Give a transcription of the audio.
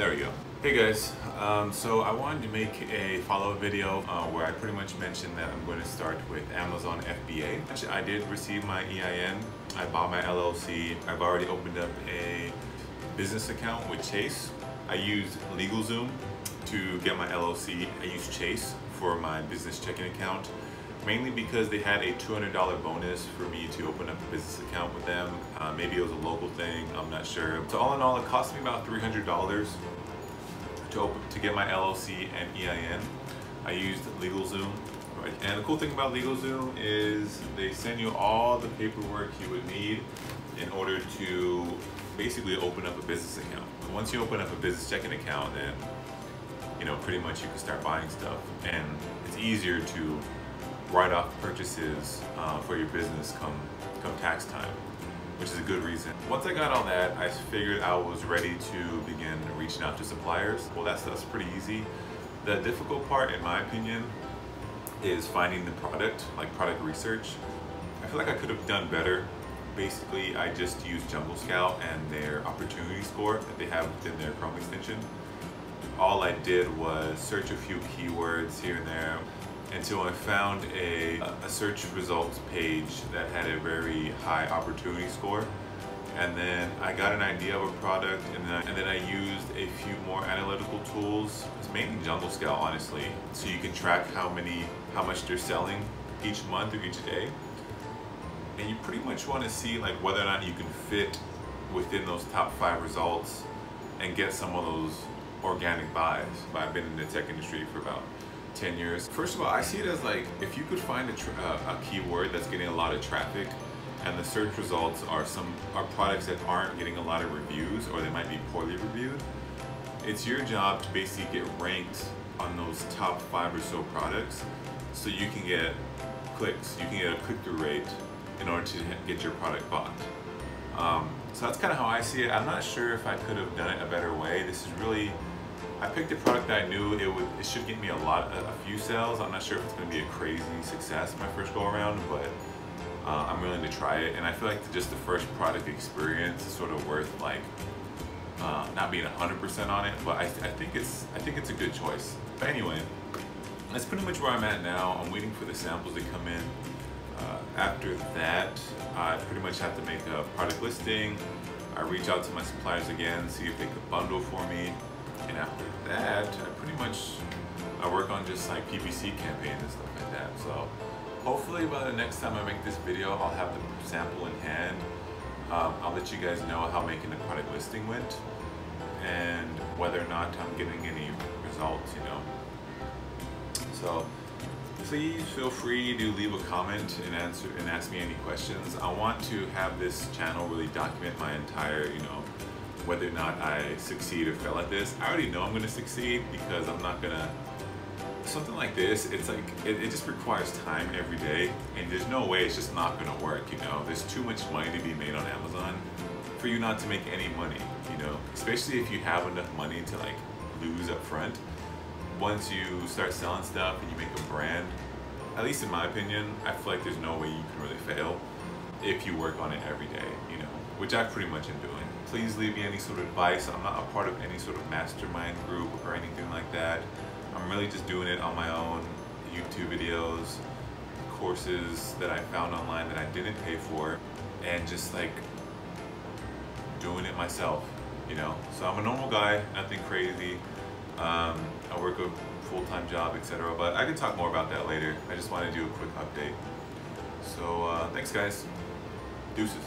There we go. Hey guys, so I wanted to make a follow-up video where I pretty much mentioned that I'm going to start with Amazon FBA. Actually, I did receive my EIN, I bought my LLC, I've already opened up a business account with Chase. I used LegalZoom to get my LLC. I used Chase for my business checking account, mainly because they had a $200 bonus for me to open up a business account with them. Maybe it was a local thing, I'm not sure. So all in all, it cost me about $300 to get my LLC and EIN. I used LegalZoom. Right? And the cool thing about LegalZoom is they send you all the paperwork you would need in order to basically open up a business account. Once you open up a business checking account, then pretty much you can start buying stuff, and it's easier to write off purchases for your business come tax time, which is a good reason. Once I got all that, I figured I was ready to begin reaching out to suppliers. Well, that's pretty easy. The difficult part, in my opinion, is finding the product, like product research. I feel like I could have done better. Basically, I just used JungleScout and their opportunity score that they have within their Chrome extension. All I did was search a few keywords here and there until I found a search results page that had a very high opportunity score. And then I got an idea of a product, and then I used a few more analytical tools. It's mainly JungleScout, honestly, so you can track how much they're selling each month or each day. And you pretty much want to see like whether or not you can fit within those top 5 results and get some of those organic buys. I've been in the tech industry for about 10 years. First of all, I see it as like, if you could find a keyword that's getting a lot of traffic and the search results are products that aren't getting a lot of reviews, or they might be poorly reviewed, it's your job to basically get ranked on those top 5 or so products so you can get clicks, you can get a click-through rate in order to get your product bought. So that's kind of how I see it. I'm not sure if I could have done it a better way. This is really, I picked a product that I knew it should get me a few sales. I'm not sure if it's going to be a crazy success my first go around, but I'm willing to try it. And I feel like just the first product experience is sort of worth like not being 100% on it, but I think it's a good choice. But anyway, that's pretty much where I'm at now. I'm waiting for the samples to come in. After that, I pretty much have to make a product listing. I reach out to my suppliers again, see if they could bundle for me. And after that, I work on just like PPC campaigns and stuff like that. So hopefully by the next time I make this video, I'll have the sample in hand. I'll let you guys know how making the product listing went and whether or not I'm getting any results, So please feel free to leave a comment and ask me any questions. I want to have this channel really document my entire, whether or not I succeed or fail at this. I already know I'm going to succeed because I'm not going to, something like this, it's like, it just requires time every day, and there's no way it's just not going to work, There's too much money to be made on Amazon for you not to make any money, especially if you have enough money to like lose up front. Once you start selling stuff and you make a brand, at least in my opinion, I feel like there's no way you can really fail if you work on it every day, which I pretty much am doing. Please leave me any sort of advice. I'm not a part of any sort of mastermind group or anything like that. I'm really just doing it on my own, YouTube videos, courses that I found online that I didn't pay for, and just like doing it myself, So I'm a normal guy, nothing crazy. I work a full-time job, etc. But I can talk more about that later. I just want to do a quick update. So thanks guys. Deuces.